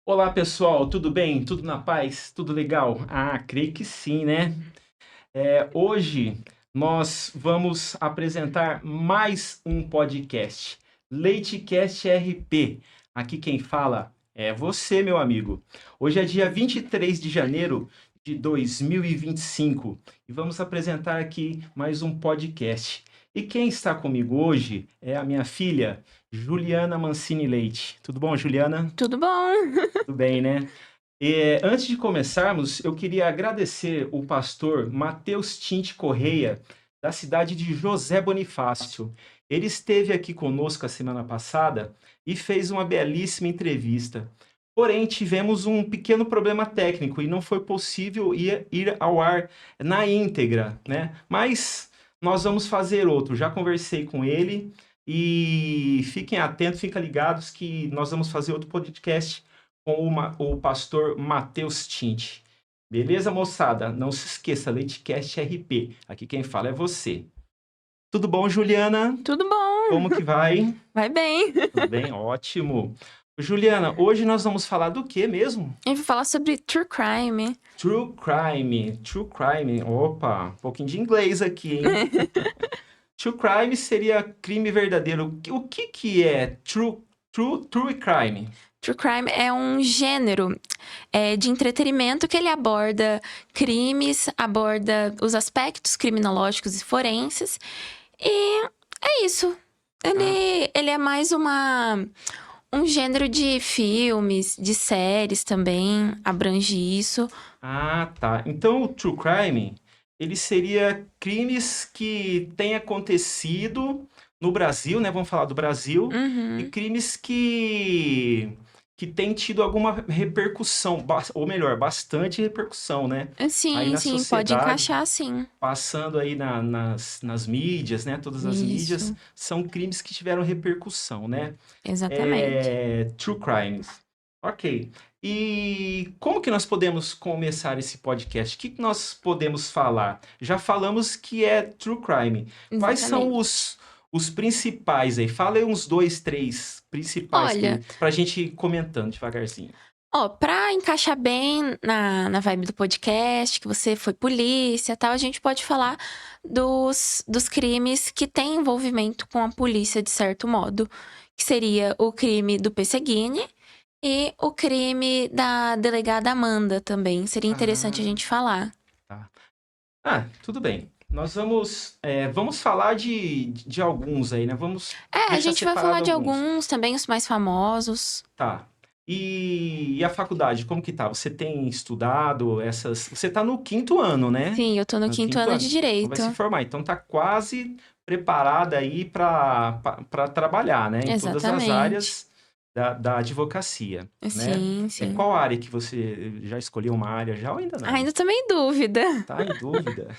Olá, pessoal, tudo bem? Tudo na paz? Tudo legal? Ah, creio que sim, né? Hoje nós vamos apresentar mais um podcast, Leitecast RP. Aqui quem fala é você, meu amigo. Hoje é dia 23 de janeiro de 2025 e vamos apresentar aqui mais um podcast. E quem está comigo hoje é a minha filha, Juliana Mancini Leite. Tudo bom, Juliana? Tudo bom? Tudo bem, né? Antes de começarmos, eu queria agradecer o pastor Mateus Tinte Correia, da cidade de José Bonifácio. Ele esteve aqui conosco a semana passada e fez uma belíssima entrevista. Porém, tivemos um pequeno problema técnico e não foi possível ir ao ar na íntegra, né? Mas nós vamos fazer outro. Já conversei com ele e fiquem atentos, fiquem ligados que nós vamos fazer outro podcast com o pastor Mateus Tinte. Beleza, moçada? Não se esqueça, Leitecast RP. Aqui quem fala é você. Tudo bom, Juliana? Tudo bom? Como que vai? Vai bem. Tudo bem? Ótimo. Juliana, hoje nós vamos falar do que mesmo? A gente vai falar sobre true crime. True crime. True crime. Opa, um pouquinho de inglês aqui, hein? True crime seria crime verdadeiro. O que é true crime? True crime é um gênero de entretenimento que ele aborda crimes, aborda os aspectos criminológicos e forenses. E é isso. Ele é mais um gênero de filmes, de séries também, abrange isso. Ah, tá. Então o true crime, ele seria crimes que têm acontecido no Brasil, né? Vamos falar do Brasil, e Uhum. crimes que têm tido alguma repercussão, ou melhor, bastante repercussão, né? Aí Sim, na sim, pode sociedade, encaixar sim. passando aí nas mídias, né? Todas as mídias Isso, são crimes que tiveram repercussão, né? exatamente. True crimes. Ok. E como que nós podemos começar esse podcast? O que que nós podemos falar? Já falamos que é true crime. Quais são Exatamente. os principais aí? Fala aí uns dois, três principais Olha, pra gente ir comentando devagarzinho. pra encaixar bem na vibe do podcast, que você foi polícia e tal, a gente pode falar dos crimes que têm envolvimento com a polícia, de certo modo. Que seria o crime do Pesseguini e o crime da delegada Amanda também. Seria interessante a Ah, gente falar. tá. Ah, tudo bem. Nós vamos falar de alguns aí, né? Vamos A deixar gente vai falar separado de alguns. alguns também, os mais famosos. Tá. E a faculdade, como que tá? Você tem estudado essas. Você tá no quinto ano, né? Sim, eu tô no No quinto quinto ano ano. de Então vai Direito. se formar. Então tá quase preparada aí para trabalhar, né? Em todas as Exatamente. áreas da advocacia, né? Sim, sim. Qual área que você já escolheu uma área já ou ainda não? Ainda tô meio em dúvida. Tá em dúvida?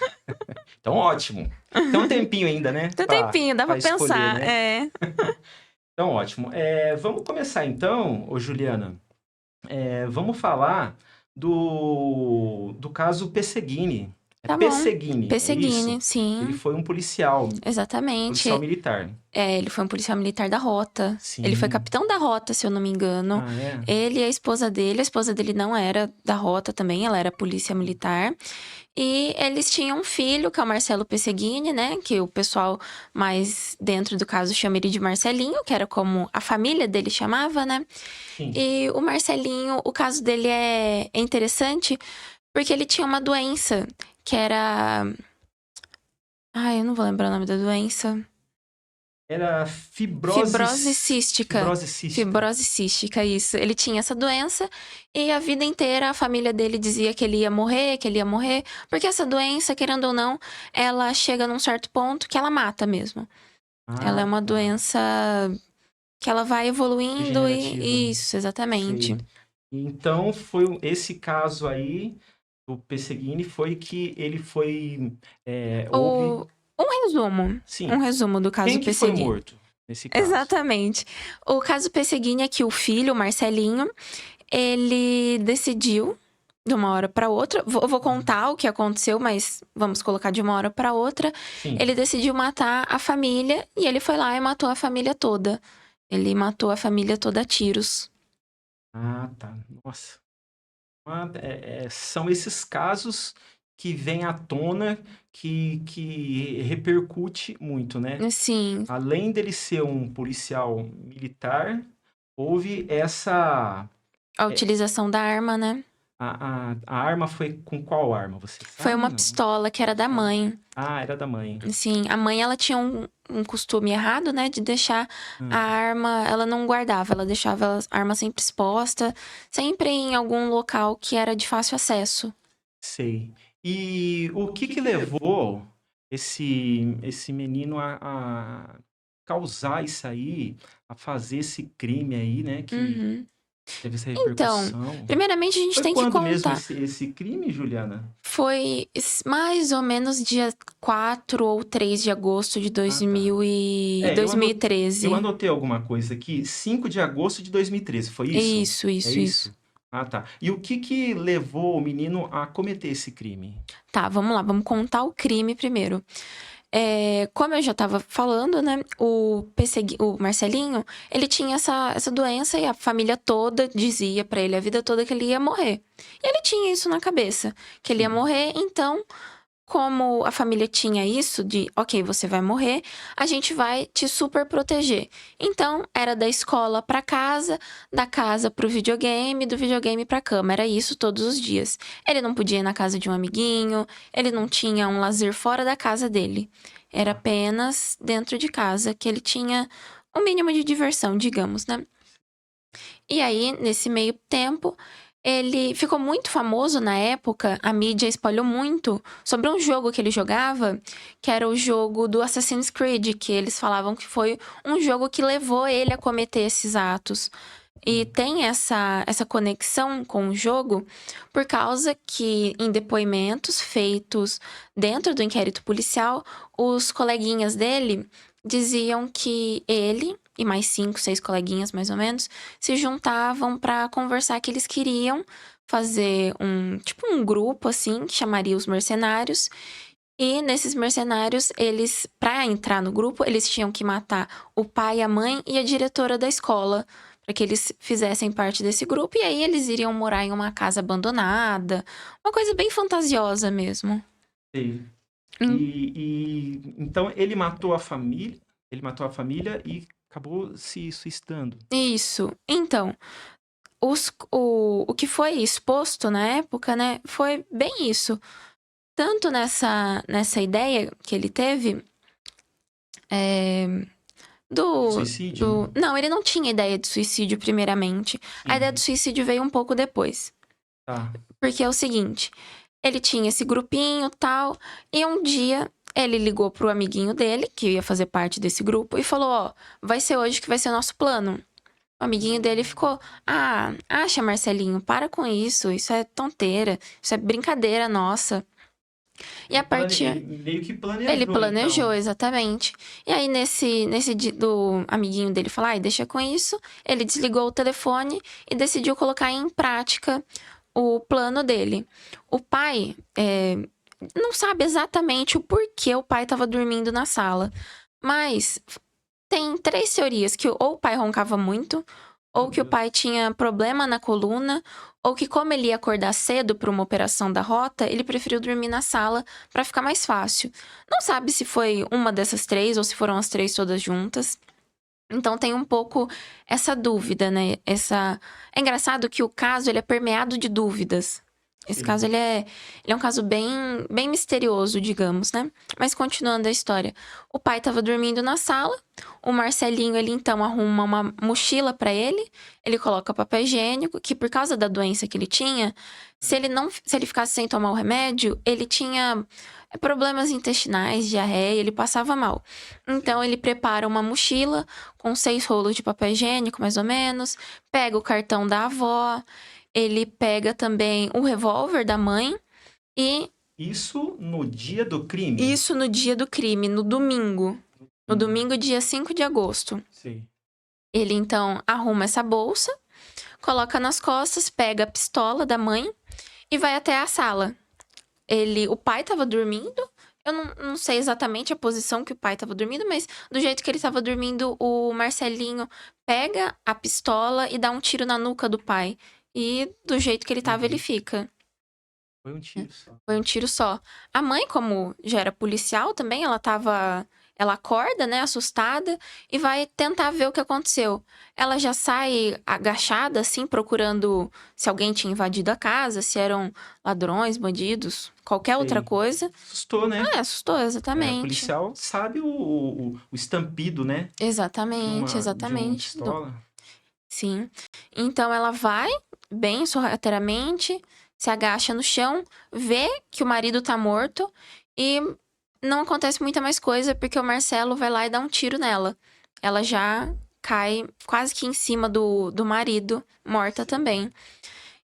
Então ótimo. Tem um tempinho ainda, né? Tem tempinho, dá Para pra escolher, pensar. né? Então ótimo. Vamos começar então, ô Juliana. Vamos falar do caso Pesseguini. É Tá bom. Pesseguini, é Pesseguini, isso? Ele sim, foi um policial exatamente. militar. Ele foi um policial militar da Rota. Ele foi Sim. capitão da Rota, se eu não me engano. Ah, é? Ele e a esposa dele não era da Rota também, ela era polícia militar. E eles tinham um filho, que é o Marcelo Pesseguini, né? Que o pessoal mais dentro do caso chama ele de Marcelinho, que era como a família dele chamava, né? Sim. E o Marcelinho, o caso dele é interessante porque ele tinha uma doença que era. Ai, eu não vou lembrar o nome da doença. Era Fibrose cística. fibrose cística. Fibrose cística, isso. Ele tinha essa doença e a vida inteira a família dele dizia que ele ia morrer, que ele ia morrer. Porque essa doença, querendo ou não, ela chega num certo ponto que ela mata mesmo. Ela é Ah, uma tá. doença que ela vai evoluindo Degenerativa. e. Isso, exatamente. Sei. Então, esse caso aí, o Pesseguini, foi que ele foi. Houve. O... Um resumo. Um Sim. resumo do Quem caso que foi Pesseguini. morto nesse caso? Exatamente. O caso Pesseguini é que o filho, o Marcelinho, ele decidiu, de uma hora para outra, eu vou contar o que aconteceu, mas vamos colocar de uma hora para outra. Sim. Ele decidiu matar a família e ele foi lá e matou a família toda. Ele matou a família toda a tiros. Ah, tá. Nossa. São esses casos que vêm à tona que repercute muito, né? Sim, Além dele ser um policial militar, houve essa. a é, utilização da arma, né? a arma foi com qual arma? Você Foi sabe? uma Não. pistola que era da Pistola. mãe. Ah, era da mãe. Sim, a mãe, ela tinha um costume errado, né? De deixar a Ah, arma... Ela não guardava, ela deixava a arma sempre exposta. Sempre em algum local que era de fácil acesso. sei. E o que levou esse menino a causar isso aí, a fazer esse crime aí, né? Que Uhum. teve essa Então, repercussão. primeiramente a gente Foi tem que quando mesmo contar. esse crime, Juliana? Foi mais ou menos dia 4 ou 3 de agosto de Ah, tá. É, eu 2013. anotei alguma coisa aqui, 5 de agosto de 2013, foi isso? Isso, É isso, isso. isso? Ah, tá. E o que levou o menino a cometer esse crime? Tá, vamos lá, vamos contar o crime primeiro. Como eu já tava falando, né? O Marcelinho, ele tinha essa doença e a família toda dizia pra ele a vida toda que ele ia morrer. E ele tinha isso na cabeça, que ele ia Sim. morrer, então como a família tinha isso de, ok, você vai morrer, a gente vai te super proteger. Então, era da escola pra casa, da casa pro videogame, do videogame pra cama. Era isso todos os dias. Ele não podia ir na casa de um amiguinho, ele não tinha um lazer fora da casa dele. Era Ah, apenas dentro de casa que ele tinha um mínimo de diversão, digamos, né? E aí, nesse meio tempo, ele ficou muito famoso na época, a mídia espalhou muito sobre um jogo que ele jogava, que era o jogo do Assassin's Creed, que eles falavam que foi um jogo que levou ele a cometer esses atos. E sim. tem essa conexão com o jogo por causa que, em depoimentos feitos dentro do inquérito policial, os coleguinhas dele diziam que ele e mais 5, 6 coleguinhas mais ou menos se juntavam para conversar que eles queriam fazer um grupo assim, que chamaria os mercenários. E nesses mercenários, eles, para entrar no grupo, eles tinham que matar o pai, a mãe e a diretora da escola, para que eles fizessem parte desse grupo. E aí eles iriam morar em uma casa abandonada, uma coisa bem fantasiosa mesmo. Sei. Hum, Então ele matou a família e acabou se suicidando. Isso. Então, o que foi exposto na época, né, foi bem isso. Tanto nessa ideia que ele teve, é, De do, suicídio? do. Não, ele não tinha ideia de suicídio, primeiramente. A ideia do Sim. suicídio veio um pouco depois. Tá. Porque é o seguinte: ele tinha esse grupinho tal, e um dia ele ligou pro amiguinho dele, que ia fazer parte desse grupo, e falou: Ó, vai ser hoje que vai ser o nosso plano. O amiguinho dele ficou: Ah, acha, Marcelinho, para com isso é tonteira, isso é brincadeira nossa. E a Ele partir. meio que Ele planejou, planejou, então. exatamente. E aí, nesse dia do amiguinho dele falar, ai, deixa com isso, ele desligou o telefone e decidiu colocar em prática o plano dele. O pai não sabe exatamente o porquê o pai estava dormindo na sala, mas tem 3 teorias, que ou o pai roncava muito, ou Meu que o pai Deus. tinha problema na coluna, ou que como ele ia acordar cedo para uma operação da rota, ele preferiu dormir na sala para ficar mais fácil. Não sabe se foi uma dessas 3 ou se foram as 3 todas juntas. Então tem um pouco essa dúvida, né? É engraçado que o caso ele é permeado de dúvidas. Esse caso Sim. ele é um caso bem misterioso, digamos, né? Mas continuando a história. O pai estava dormindo na sala, o Marcelinho ele então arruma uma mochila para ele coloca papel higiênico, que por causa da doença que ele tinha, se ele ficasse sem tomar o remédio, ele tinha problemas intestinais, diarreia, ele passava mal. Então Sim. ele prepara uma mochila com 6 rolos de papel higiênico, mais ou menos, pega o cartão da avó, ele pega também o revólver da mãe e Isso no dia do crime? isso no dia do crime, no domingo. No domingo, dia 5 de agosto. Sei. Ele então arruma essa bolsa, coloca nas costas, pega a pistola da mãe e vai até a sala. O pai tava dormindo, Eu não sei exatamente a posição que o pai tava dormindo, mas do jeito que ele tava dormindo, o Marcelinho pega a pistola e dá um tiro na nuca do pai. E do jeito que ele tava, ele Uhum. fica. Foi um Né? tiro só. Foi um tiro só. A mãe, como já era policial também, ela acorda, né, assustada, e vai tentar ver o que aconteceu. Ela já sai agachada, assim, procurando se alguém tinha invadido a casa, se eram ladrões, bandidos, qualquer outra Sei. coisa. Assustou, né? Assustou, É, exatamente. policial sabe o estampido, né? Exatamente, De uma exatamente. pistola. Sim. Então ela vai, bem sorrateiramente, se agacha no chão, vê que o marido tá morto e não acontece muita mais coisa porque o Marcelo vai lá e dá um tiro nela. Ela já cai quase que em cima do marido, morta também.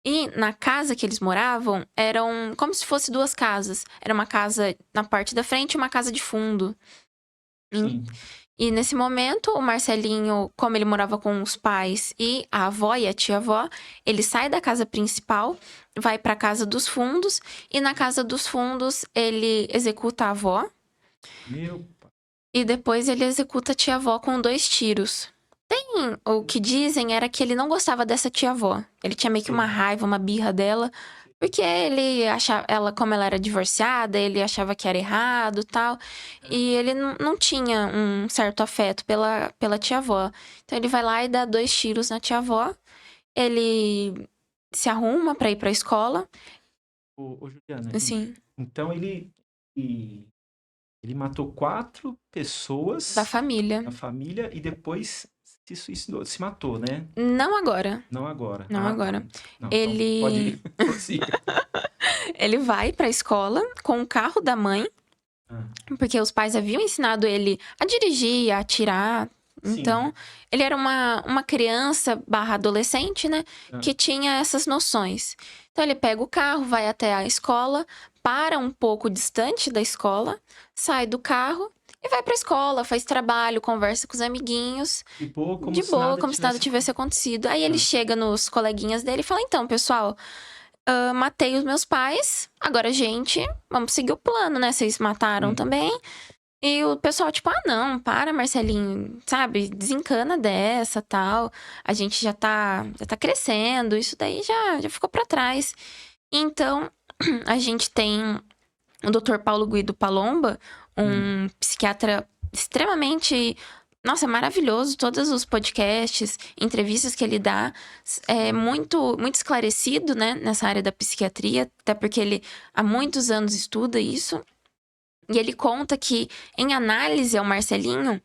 E na casa que eles moravam, eram como se fosse duas casas. Era uma casa na parte da frente e uma casa de fundo. Sim. E nesse momento, o Marcelinho, como ele morava com os pais e a avó e a tia-avó, ele sai da casa principal, vai para a casa dos fundos, e na casa dos fundos ele executa a avó, Meu pai. e depois ele executa a tia-avó com 2 tiros. O que dizem era que ele não gostava dessa tia-avó. Ele tinha meio que uma Sei. raiva, uma birra dela. Porque ele achava, ela, como ela era divorciada, ele achava que era errado e tal. E ele não tinha um certo afeto pela tia-avó. Então ele vai lá e dá 2 tiros na tia-avó. Ele se arruma pra ir pra escola. Ô, Juliana, Assim, então e- ele matou 4 da pessoas família. da família e depois se suicidou, se matou, né? Não agora. Não agora. Não Ah, tá. agora. Não, então Ele. pode prossiga. Ele vai pra escola com o carro da mãe. Ah, Porque os pais haviam ensinado ele a dirigir, a atirar. sim. Então, ele era uma criança barra adolescente, né? Ah, Que tinha essas noções. Então, ele pega o carro, vai até a escola, para um pouco distante da escola, sai do carro e vai pra escola, faz trabalho, conversa com os amiguinhos, de boa, como de se boa, nada como se nada tivesse tivesse acontecido. Aí ele Ah, chega nos coleguinhas dele e fala: Então, pessoal, matei os meus pais, agora, gente, vamos seguir o plano, né? Vocês mataram hum, também. E o pessoal, tipo, não, para, Marcelinho, sabe? Desencana dessa, tal. A gente já tá crescendo, isso daí já ficou pra trás. Então, a gente tem o Dr. Paulo Guido Palomba, hum, um psiquiatra extremamente, nossa, maravilhoso. Todos os podcasts, entrevistas que ele dá, é muito, muito esclarecido, né, nessa área da psiquiatria, até porque ele há muitos anos estuda isso. E ele conta que, em análise ao Marcelinho,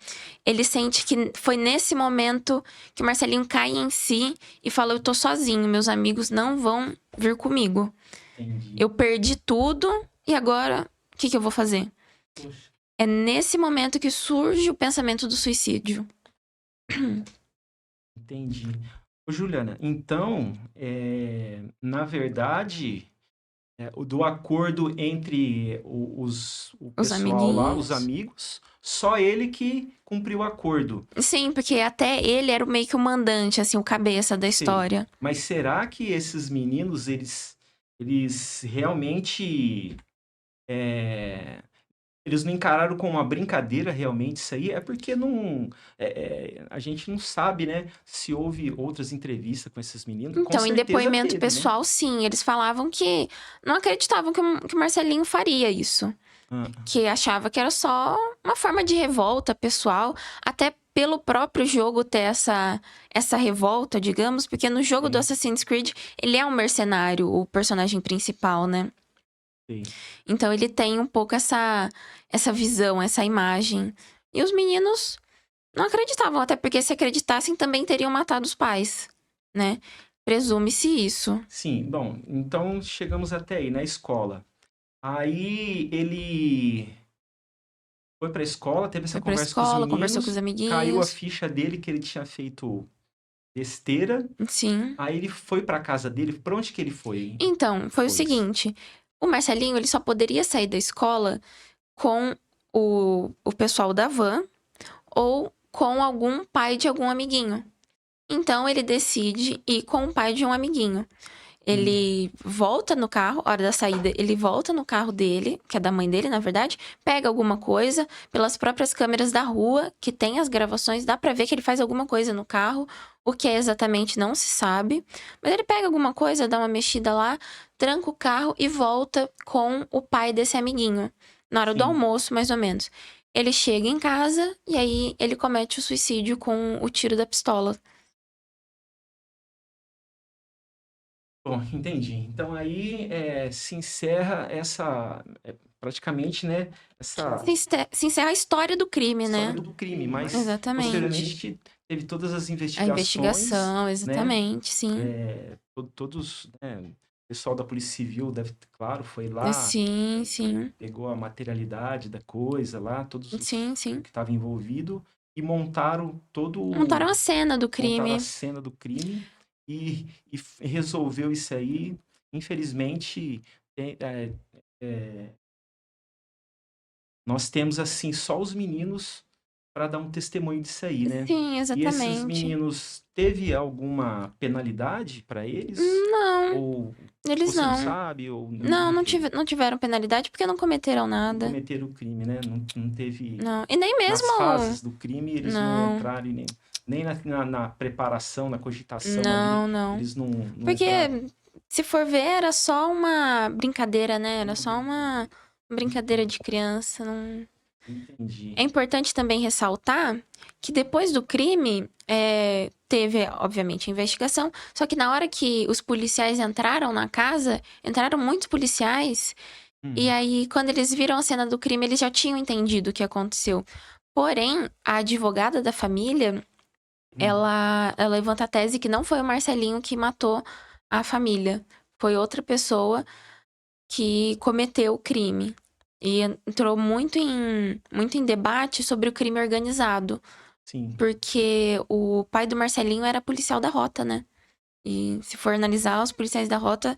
ele sente que foi nesse momento que o Marcelinho cai em si e fala: Eu tô sozinho, meus amigos não vão vir comigo. entendi. Eu perdi tudo e agora o que eu vou fazer? Poxa, É nesse momento que surge o pensamento do suicídio. entendi. Ô, Juliana, então, na verdade, o do acordo entre o Os pessoal lá, os amiguinhos. amigos, só ele que cumpriu o acordo. Sim, porque até ele era meio que o mandante, assim, o cabeça da Sei. história. Mas será que esses meninos, eles realmente, é, eles não encararam como uma brincadeira realmente isso aí? É porque não, a gente não sabe, né, se houve outras entrevistas com esses meninos. Com Então, em certeza depoimento teve, né? pessoal, sim, eles falavam que não acreditavam que o Marcelinho faria isso. Ah, Que achava que era só uma forma de revolta pessoal, até pelo próprio jogo ter essa revolta, digamos, porque no jogo do sei, Assassin's Creed, ele é um mercenário, o personagem principal, né? sei. Então ele tem um pouco essa visão, essa imagem. E os meninos não acreditavam, até porque se acreditassem também teriam matado os pais, né? Presume-se isso. Sim, bom, então chegamos até aí, na escola. Aí ele foi pra escola, teve essa Foi pra conversa com os escola, conversou com os meninos, caiu a amiguinhos. ficha dele que ele tinha feito besteira. Sim. Aí ele foi pra casa dele. Pra onde que ele foi Então, foi o depois? seguinte: o Marcelinho ele só poderia sair da escola com o pessoal da van ou com algum pai de algum amiguinho. Então, ele decide ir com o pai de um amiguinho. Ele volta no carro, hora da saída, ele volta no carro dele, que é da mãe dele, na verdade, pega alguma coisa, pelas próprias câmeras da rua, que tem as gravações, dá pra ver que ele faz alguma coisa no carro, o que é exatamente não se sabe, mas ele pega alguma coisa, dá uma mexida lá, tranca o carro e volta com o pai desse amiguinho, na hora do Sim. almoço, mais ou menos. Ele chega em casa e aí ele comete o suicídio com o tiro da pistola. Bom, entendi. Então aí se encerra praticamente, né, essa Se encerra a história do crime, história né? do crime, mas Exatamente. posteriormente teve todas as A investigações, investigação, né? exatamente, sim. Todos, né, o pessoal da Polícia Civil deve, claro, foi lá, Sim, sim. pegou a materialidade da coisa lá, todos Sim, o sim. que estava envolvido e montaram Montaram a cena do montaram a crime. cena do crime e resolveu isso aí. Infelizmente, é, é, é, nós temos assim só os meninos para dar um testemunho disso aí, né? Sim, E esses exatamente. meninos, teve alguma penalidade para eles? Não, Ou eles você não não. sabe? Ou Não, não teve? não tiveram penalidade porque não cometeram Não nada. cometeram o crime, né? Não teve. Não. E nem Nas mesmo. fases do crime, eles não Não, entraram nem na preparação, na cogitação ali, não, não. eles não Porque, entraram. se for ver, era só uma brincadeira, né? Era só uma brincadeira de criança. Não... Entendi. É importante também ressaltar que depois do crime, teve, obviamente, a investigação. Só que na hora que os policiais entraram na casa, entraram muitos policiais. E Hum, aí, quando eles viram a cena do crime, eles já tinham entendido o que aconteceu. Porém, a advogada da família, hum. ela levanta a tese que não foi o Marcelinho que matou a família. Foi outra pessoa que cometeu o crime. E entrou muito em debate sobre o crime organizado. Sim. Porque o pai do Marcelinho era policial da rota, né? E se for analisar, os policiais da rota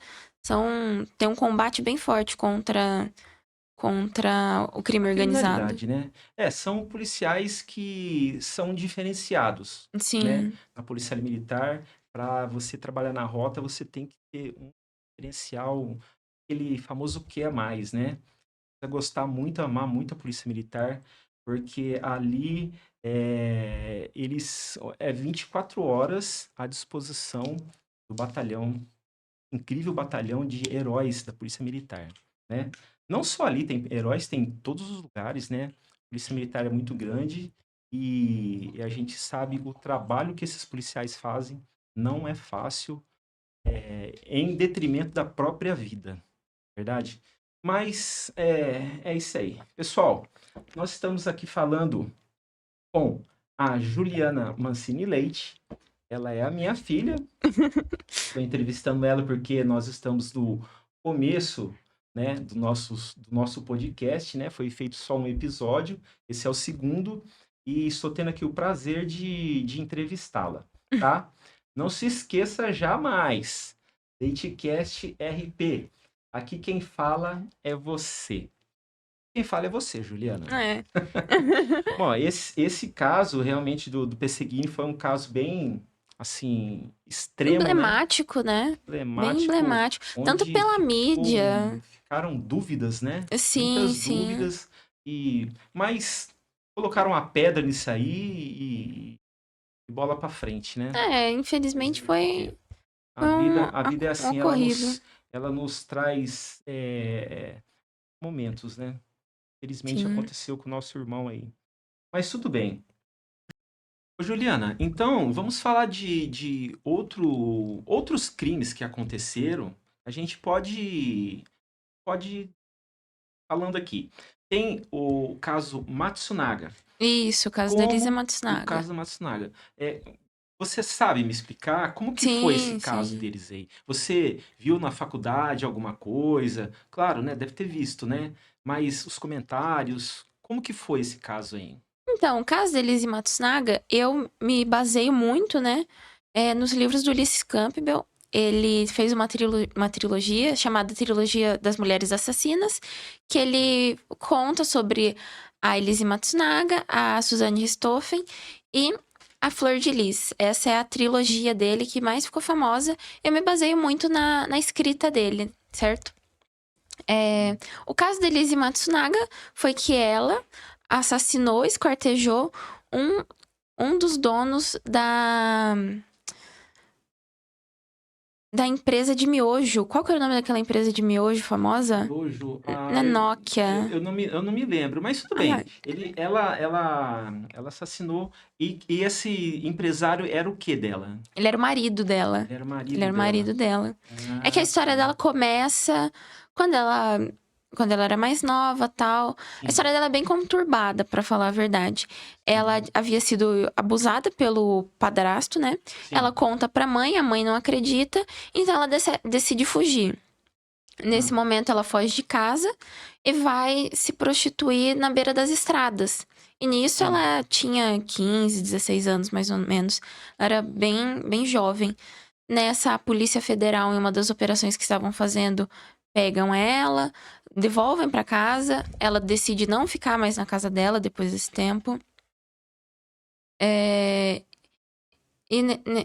têm um combate bem forte contra o crime A organizado. criminalidade, né? São policiais que são diferenciados, né? Sim, Na polícia militar, para você trabalhar na rota, você tem que ter um diferencial, aquele famoso que a mais, né? Precisa gostar muito, amar muito a polícia militar, porque ali eles 24 horas à disposição do batalhão, incrível batalhão de heróis da polícia militar, né? Não só ali tem heróis, tem em todos os lugares, né? A polícia militar é muito grande e a gente sabe o trabalho que esses policiais fazem não é fácil, em detrimento da própria vida, verdade? Mas é isso aí. Pessoal, nós estamos aqui falando com a Juliana Mancini Leite. Ela é a minha filha. Estou entrevistando ela porque nós estamos no começo, né, do nosso podcast, né? Foi feito só um episódio. Esse é o segundo. E estou tendo aqui o prazer de entrevistá-la, tá? Não se esqueça jamais. Leitecast RP. Aqui quem fala é você. Quem fala é você, Juliana. é. Bom, esse caso realmente do Pesseguini foi um caso bem, assim, extremo, né? Emblemático, né? Bem Emblemático, emblemático. Tanto onde pela mídia. ficaram dúvidas, né? Sim, Muitas sim. dúvidas, mas colocaram a pedra nisso aí e bola para frente, né? Infelizmente A foi vida, a vida é um assim, ocorrido. ela nos traz momentos, né? Felizmente Sim. aconteceu com o nosso irmão aí. Mas tudo bem. Ô, Juliana, então vamos falar de outros crimes que aconteceram. A gente pode ir falando aqui. Tem o caso Matsunaga. Isso, o caso da Elisa Como o Matsunaga. caso Matsunaga? Você sabe me explicar como que foi esse Sim, caso sim. deles aí? Você viu na faculdade alguma coisa? Claro, né? Deve ter visto, né? Mas os comentários, como que foi esse caso aí? Então, o caso da Elise Matsunaga, eu me baseio muito, né, nos livros do Ulysses Campbell. Ele fez uma trilogia chamada Trilogia das Mulheres Assassinas, que ele conta sobre a Elise Matsunaga, a Suzanne Richthofen e A Flor de Lis. Essa é a trilogia dele que mais ficou famosa. Eu me baseio muito na escrita dele, certo? O caso de Elise Matsunaga foi que ela assassinou, esquartejou um dos donos da empresa de miojo. Qual que era o nome daquela empresa de miojo famosa? Miojo, Na Nokia. eu não me lembro, mas tudo bem. Ela assassinou e esse empresário era o que dela? Ele era o marido dela. Ele era o marido Ele era o dela. marido dela. É que a história dela começa quando ela era mais nova, tal. Sim. A história dela é bem conturbada, pra falar a verdade. Ela havia sido abusada pelo padrasto, né? Sim. Ela conta pra mãe, a mãe não acredita, então ela decide fugir. Nesse momento, ela foge de casa e vai se prostituir na beira das estradas. E nisso, ela tinha 15, 16 anos, mais ou menos. Ela era bem, bem jovem. Nessa, a Polícia Federal, em uma das operações que estavam fazendo, pegam ela, devolvem pra casa. Ela decide não ficar mais na casa dela depois desse tempo.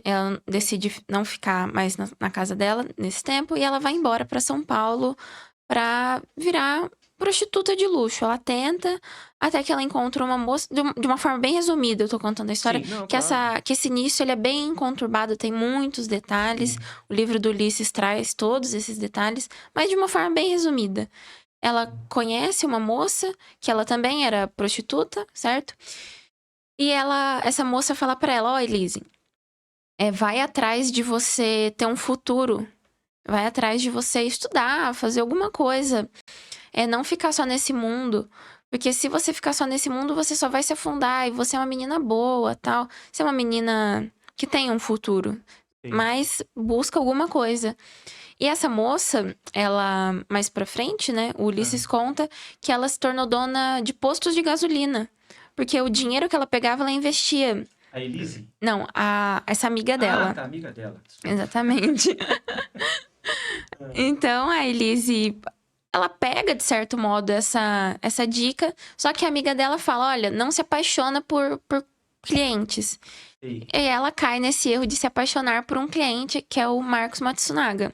Ela decide não ficar mais na casa dela nesse tempo. E ela vai embora pra São Paulo pra virar prostituta de luxo. Ela tenta, até que ela encontra uma moça... De uma forma bem resumida, eu tô contando a história. Sim, não, que, claro. que esse início ele é bem conturbado, tem muitos detalhes. O livro do Ulisses traz todos esses detalhes, mas de uma forma bem resumida. Ela conhece uma moça, que ela também era prostituta, certo? E essa moça fala pra ela, ó, Elise, vai atrás de você ter um futuro. Vai atrás de você estudar, fazer alguma coisa. Não ficar só nesse mundo. Porque se você ficar só nesse mundo, você só vai se afundar. E você é uma menina boa, tal. Você é uma menina que tem um futuro. Sim. Mas busca alguma coisa. E essa moça, ela, mais pra frente, né? O Ulisses conta que ela se tornou dona de postos de gasolina. Porque o dinheiro que ela pegava, ela investia. A Elise? Não, essa amiga dela. Ah, tá, amiga dela. Exatamente. Então, a Elise, ela pega, de certo modo, essa dica. Só que a amiga dela fala, olha, não se apaixona por clientes. Sim. E ela cai nesse erro de se apaixonar por um cliente, que é o Marcos Matsunaga.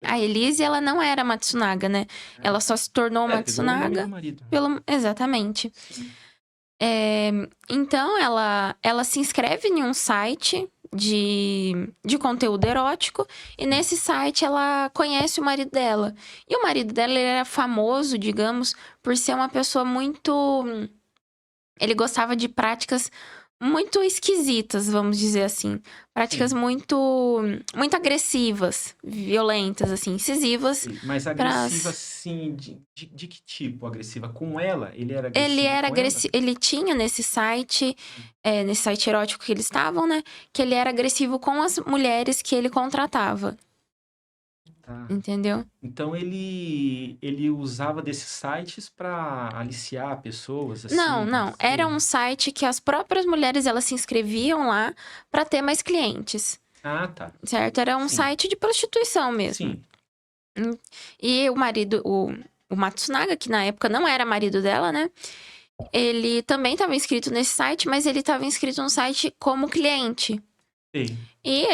A Elise, ela não era Matsunaga, né? Ela só se tornou Matsunaga. Pegou o nome do marido. Exatamente. Então, ela se inscreve em um site de conteúdo erótico. E nesse site, ela conhece o marido dela. E o marido dela, ele era famoso, digamos, por ser uma pessoa muito... Ele gostava de práticas muito esquisitas, vamos dizer assim. Práticas muito agressivas, violentas, assim, incisivas. Mas agressiva, assim, de que tipo agressiva? Com ela? Ele era agressivo Ele era agressivo. Ele tinha nesse site erótico que eles estavam, né? Que ele era agressivo com as mulheres que ele contratava. Tá. Entendeu? Então ele usava desses sites pra aliciar pessoas, assim? Não. Era um site que as próprias mulheres, elas se inscreviam lá pra ter mais clientes. Ah, tá. Certo? Era um site de prostituição mesmo. Sim. E o marido, o Matsunaga, que na época não era marido dela, né? Ele também estava inscrito nesse site, mas ele estava inscrito no site como cliente. Sim. E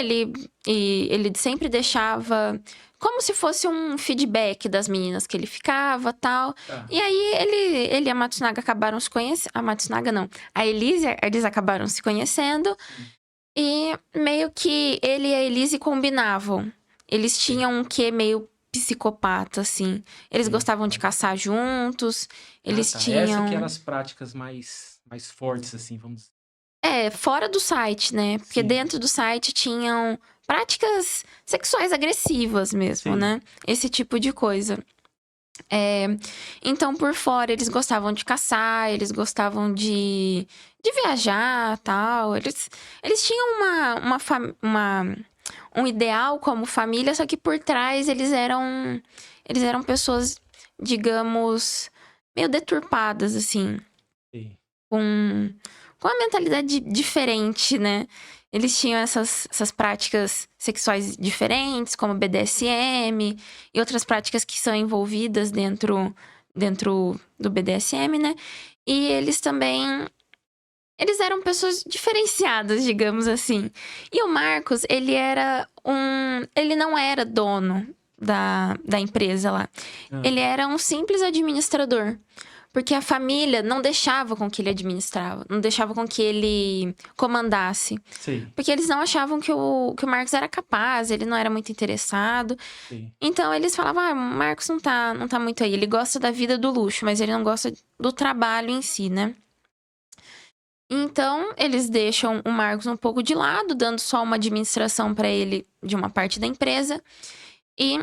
ele sempre deixava como se fosse um feedback das meninas que ele ficava, tal. Tá. E aí ele e a Matsunaga acabaram se conhecendo. A Matsunaga não. A Elise, eles acabaram se conhecendo. E meio que ele e a Elise combinavam. Eles tinham um quê meio psicopata, assim. Eles gostavam de caçar juntos. Eles tinham... Essa que eram as práticas mais fortes, assim, vamos dizer. Fora do site, né? Porque dentro do site tinham práticas sexuais agressivas mesmo, né? Esse tipo de coisa. Então, por fora, eles gostavam de caçar, eles gostavam de viajar, tal. Eles tinham um ideal como família, só que por trás eles eram pessoas, digamos, meio deturpadas, assim. Sim. Com uma mentalidade diferente, né? Eles tinham essas práticas sexuais diferentes, como BDSM e outras práticas que são envolvidas dentro do BDSM, né? E eles também Eles eram pessoas diferenciadas, digamos assim. E o Marcos, ele não era dono da empresa lá. Ah, Ele era um simples administrador. Porque a família não deixava com que ele administrava, não deixava com que ele comandasse. sei, Porque eles não achavam que o Marcos era capaz, ele não era muito interessado. sei. Então eles falavam, o Marcos não tá muito aí. Ele gosta da vida do luxo, mas ele não gosta do trabalho em si, né? Então, eles deixam o Marcos um pouco de lado, dando só uma administração para ele de uma parte da empresa. E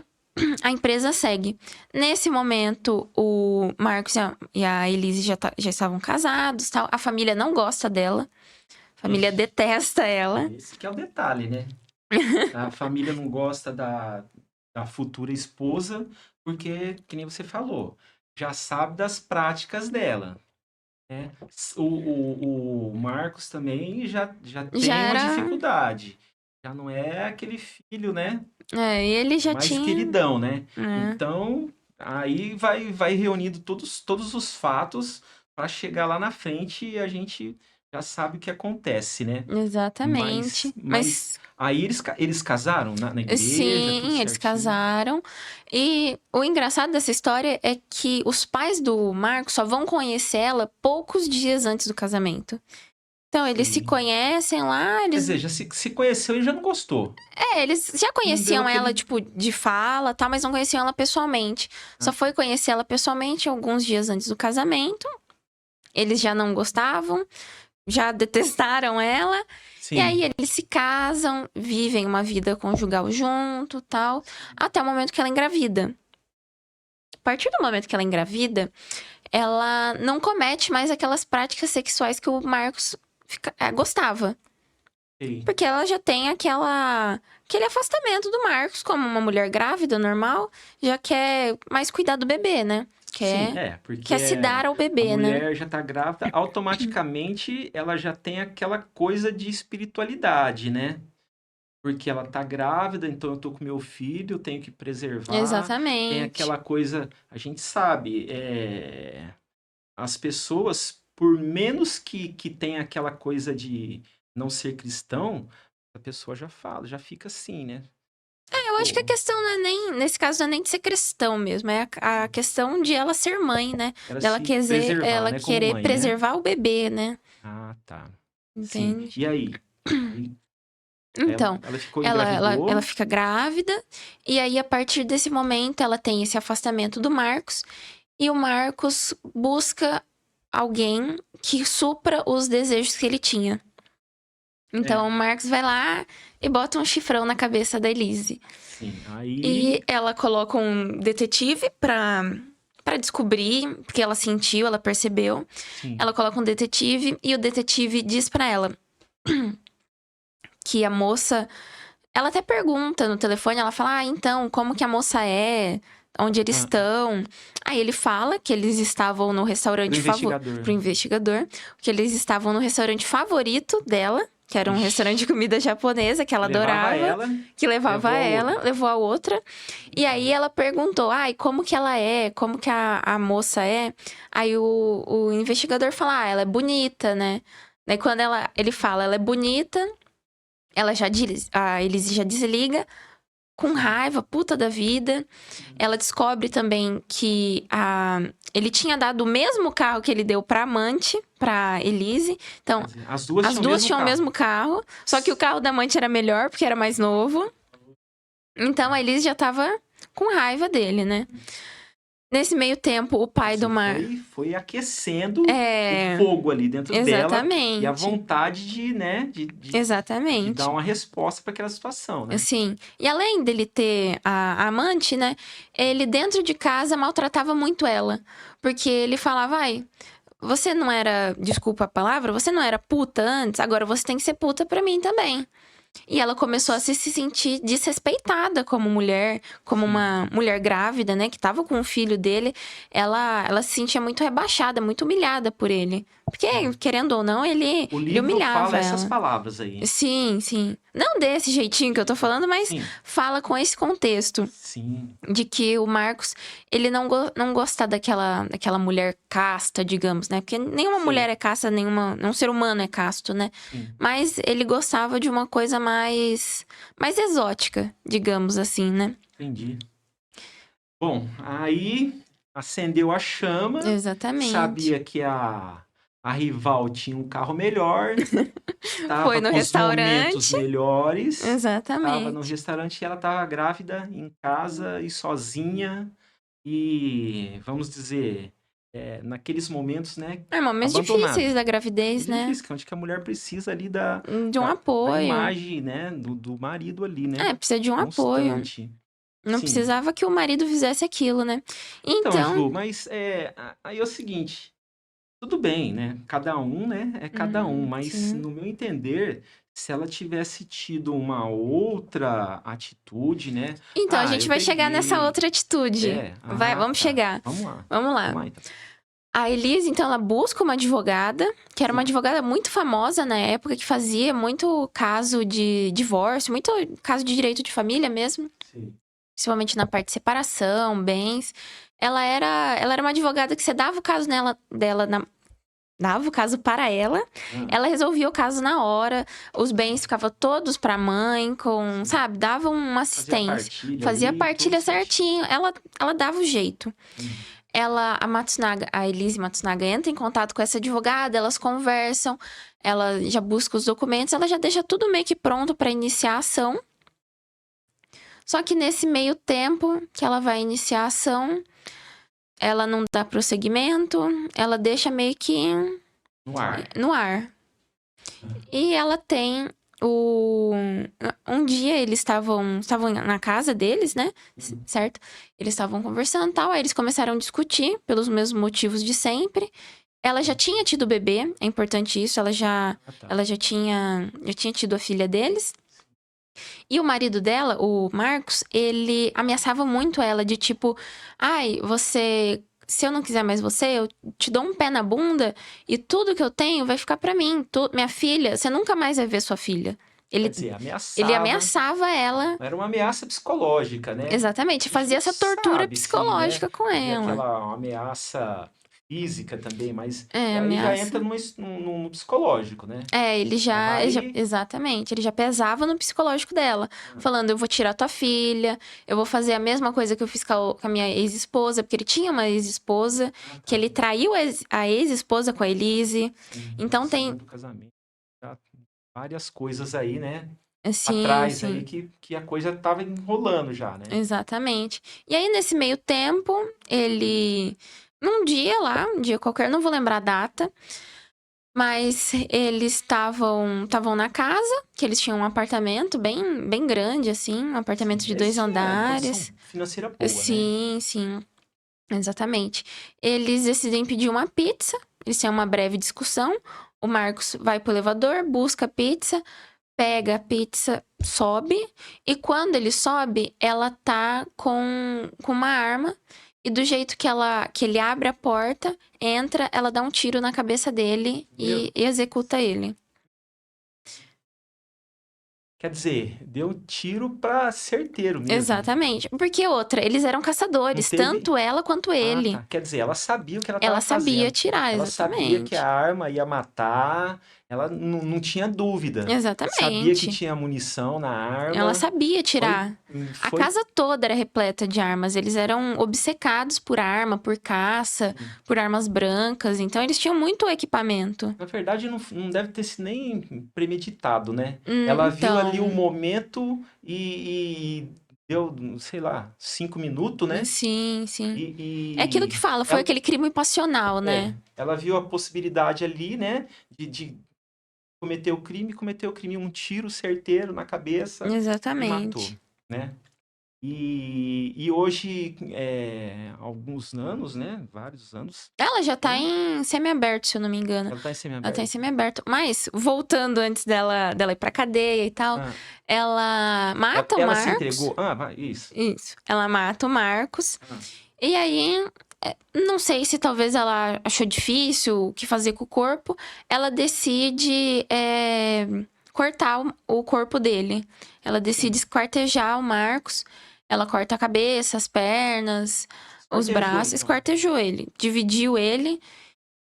a empresa segue. Nesse momento, o Marcos e a Elise já estavam casados, tal. A família não gosta dela. A família Ixi, detesta ela. esse que é o detalhe, né? A família não gosta da futura esposa, porque, que nem você falou, já sabe das práticas dela, né? O Marcos também já Já tem uma era. dificuldade. Já não é aquele filho, né? E ele já Mais tinha. queridão, né? né, Então, aí vai reunindo todos os fatos para chegar lá na frente e a gente já sabe o que acontece, né? Mas, Exatamente. mas Mas aí eles casaram na igreja, tudo sim, eles certinho. casaram. E o engraçado dessa história é que os pais do Marcos só vão conhecer ela poucos dias antes do casamento. Então, eles se Sim. conhecem lá, Quer dizer, já se conheceu e já não gostou. eles já Não deu conheciam ela, aquele. tipo, de fala, tá, mas não conheciam ela pessoalmente. Só Ah, foi conhecer ela pessoalmente alguns dias antes do casamento. Eles já não gostavam, já detestaram ela. E aí sim, eles se casam, vivem uma vida conjugal junto, tal, até o momento que ela engravida. A partir do momento que ela engravida, ela não comete mais aquelas práticas sexuais que o Marcos gostava. sei. Porque ela já tem aquele afastamento do Marcos, como uma mulher grávida normal, já quer mais cuidar do bebê, né? Sim, Quer se dar ao a bebê, né? mulher já tá grávida, automaticamente ela já tem aquela coisa de espiritualidade, né? Porque ela tá grávida, então eu tô com meu filho, eu tenho que preservar. Tem Exatamente. aquela coisa, a gente sabe, as pessoas, por menos que tenha aquela coisa de não ser cristão, a pessoa já fala, já fica assim, né? Eu acho que a Pô, questão não é nem, nesse caso, não é nem de ser cristão mesmo, é a questão de ela ser mãe, né? era Dela se preservar, ela né, como querer mãe, né? preservar o bebê, né? Ah, tá. Sim. Entende? E aí? Aí Então, ela ficou ela engravidou? fica grávida, e aí a partir desse momento ela tem esse afastamento do Marcos, e o Marcos busca alguém que supra os desejos que ele tinha. Então, É. o Marcos vai lá e bota um chifrão na cabeça da Elise. Sim. Aí, E ela coloca um detetive pra descobrir, porque ela sentiu, ela percebeu. sim. Ela coloca um detetive e o detetive diz pra ela que a moça. Ela até pergunta no telefone, ela fala: então, como que a moça é? Onde eles Ah, estão? Aí ele fala que eles estavam no pro restaurante favorito. investigador. Pro investigador. Que eles estavam no restaurante favorito dela, que era um restaurante de Ixi, comida japonesa que ela levava adorava, ela, que levava levou a ela, outra. levou a outra. E aí ela perguntou: ai, como que ela é? Como que a moça é? Aí o investigador fala: ela é bonita, né? Daí quando ele fala, ela é bonita, a Elise já desliga, com Sim. raiva, puta da vida. Ela descobre também que ele tinha dado o mesmo carro que ele deu pra amante, pra Elise. Então, Quer dizer, as duas as tinham o duas mesmo tinham o carro. mesmo carro, só que o carro da amante era melhor, porque era mais novo. Então, a Elise já tava com raiva dele, né? Nesse meio tempo, o Quer pai do dizer, Mar... foi aquecendo o É... fogo ali dentro dela e a Exatamente. vontade de, né, de dar Exatamente. uma resposta para aquela situação, né? Assim, e além dele ter a amante, né? Ele dentro de casa maltratava muito ela. Porque ele falava, ai, você não era, desculpa a palavra, você não era puta antes, agora você tem que ser puta pra mim também. E ela começou a se sentir desrespeitada como mulher, como uma mulher grávida, né? Que tava com o filho dele. Ela se sentia muito rebaixada, muito humilhada por ele. Porque, Sim. querendo ou não, ele O livro humilhava fala essas ela. palavras aí. Sim, sim. Não desse jeitinho que eu tô falando, mas Sim, fala com esse contexto sim, de que o Marcos, ele não gosta daquela mulher casta, digamos, né? Porque nenhuma mulher sei, é casta, nenhum ser humano é casto, né? sim, Mas ele gostava de uma coisa mais exótica, digamos assim, né? entendi. Bom, aí acendeu a chama, Exatamente. sabia que a rival tinha um carro melhor, Foi estava no com os momentos restaurante. melhores, estava no Exatamente. restaurante e ela estava grávida em casa e sozinha e, vamos dizer, naqueles momentos, né, É momentos difíceis abandonada. da gravidez, Muito né? difícil, que é onde que a mulher precisa ali da, De um da, da apoio. imagem, né, do marido ali, né, É, precisa de um apoio. constante. Não Sim. precisava que o marido fizesse aquilo, né? Então, Então. Ju, mas aí é o seguinte, tudo bem, né? Cada um, né? É cada um, mas Sim. no meu entender, se ela tivesse tido uma outra atitude, né? Então, a Ah, gente eu vai chegar nessa peguei. outra atitude. Vamos Tá. chegar. Vamos lá. Vamos lá. Vamos lá, então. A Elise, então, ela busca uma advogada, que era uma Sim, advogada muito famosa na época, que fazia muito caso de divórcio, muito caso de direito de família mesmo, sim. principalmente na parte de separação, bens. Ela era uma advogada que você dava o caso dava o caso para ela, Ah, ela resolvia o caso na hora, os bens ficavam todos para a mãe, sim. sabe, dava uma Fazia assistência, partilha fazia a ali, tudo partilha certinho. certinho, ela dava o jeito. Uhum. A Matsunaga, a Elise Matsunaga entra em contato com essa advogada, elas conversam, ela já busca os documentos, ela já deixa tudo meio que pronto para iniciar a ação. Só que nesse meio tempo que ela vai iniciar a ação, ela não dá prosseguimento, ela deixa meio que No ar. no ar. E ela tem o. Um dia eles estavam na casa deles, né? Uhum. Certo? Eles estavam conversando e tal. Aí eles começaram a discutir pelos mesmos motivos de sempre. Ela já tinha tido bebê, é importante isso. Ela já, Ah, tá. ela já tinha tido a filha deles. E o marido dela, o Marcos, ele ameaçava muito ela de tipo, ai, você, se eu não quiser mais você, eu te dou um pé na bunda e tudo que eu tenho vai ficar pra mim. Minha filha, você nunca mais vai ver sua filha. Quer Ele, dizer, ele ameaçava. ameaçava ela, Era uma ameaça psicológica, né? exatamente, A fazia gente essa tortura sabe, sim, né? psicológica com Havia ela. aquela ameaça física também, mas É, aí já entra ameaça. no psicológico, né? É, Já vai. exatamente, ele já pesava no psicológico dela, Ah, falando, eu vou tirar tua filha, eu vou fazer a mesma coisa que eu fiz com a minha ex-esposa, porque ele tinha uma ex-esposa, que tá. ele traiu a ex-esposa com a Elise, Sim, então saiu tem, do casamento. Já várias coisas aí, né? sim, Atrás aí sim, que a coisa tava enrolando já, né? exatamente. E aí, nesse meio tempo, num dia lá, um dia qualquer, não vou lembrar a data, mas eles estavam na casa, que eles tinham um apartamento bem, bem grande, assim, um apartamento Sim, de eles 2 tinham condição andares. financeira boa, né? Sim, sim, exatamente. Eles decidem pedir uma pizza, eles têm uma breve discussão. O Marcos vai pro elevador, busca a pizza, pega a pizza, sobe, e quando ele sobe, ela tá com uma arma. E do jeito que ele abre a porta, entra, ela dá um tiro na cabeça dele Meu, e executa ele. quer dizer, deu um tiro pra certeiro mesmo. Exatamente. Porque outra, eles eram Não caçadores, teve. tanto ela quanto Ah, ele. tá. Quer dizer, ela sabia o que ela Ela estava sabia fazendo. atirar, Ela sabia que a exatamente. arma ia matar. Ela não tinha dúvida. Sabia que Exatamente. tinha munição na Ela arma. sabia Foi, tirar. A foi. casa toda era repleta de armas. Eles eram obcecados por arma, por caça, por armas brancas. Então, eles tinham muito equipamento. Na verdade, não deve ter sido nem premeditado, né? Ela viu ali o Então, momento e deu, sei lá, 5 minutos, né? sim, sim. É aquilo que E fala, foi ela, aquele crime passional, né? ela viu a possibilidade ali, né? De cometeu o crime, um tiro certeiro na cabeça e matou, Exatamente. né? E hoje, alguns anos, né? Vários anos, Ela já tá né? em semiaberto, se eu não me engano. Ela tá em Ela tá em semiaberto. semiaberto. Mas, voltando antes dela ir pra cadeia e tal, Ah, ela mata o ela se Marcos. entregou. Ah, vai, isso. Isso. Ela mata o Marcos. Ah, E aí, não sei se talvez ela achou difícil o que fazer com o corpo. Ela decide cortar o corpo dele. Ela decide sim. esquartejar o Marcos. Ela corta a cabeça, as pernas, os Esquartejou, braços, então. esquartejou ele. Dividiu ele.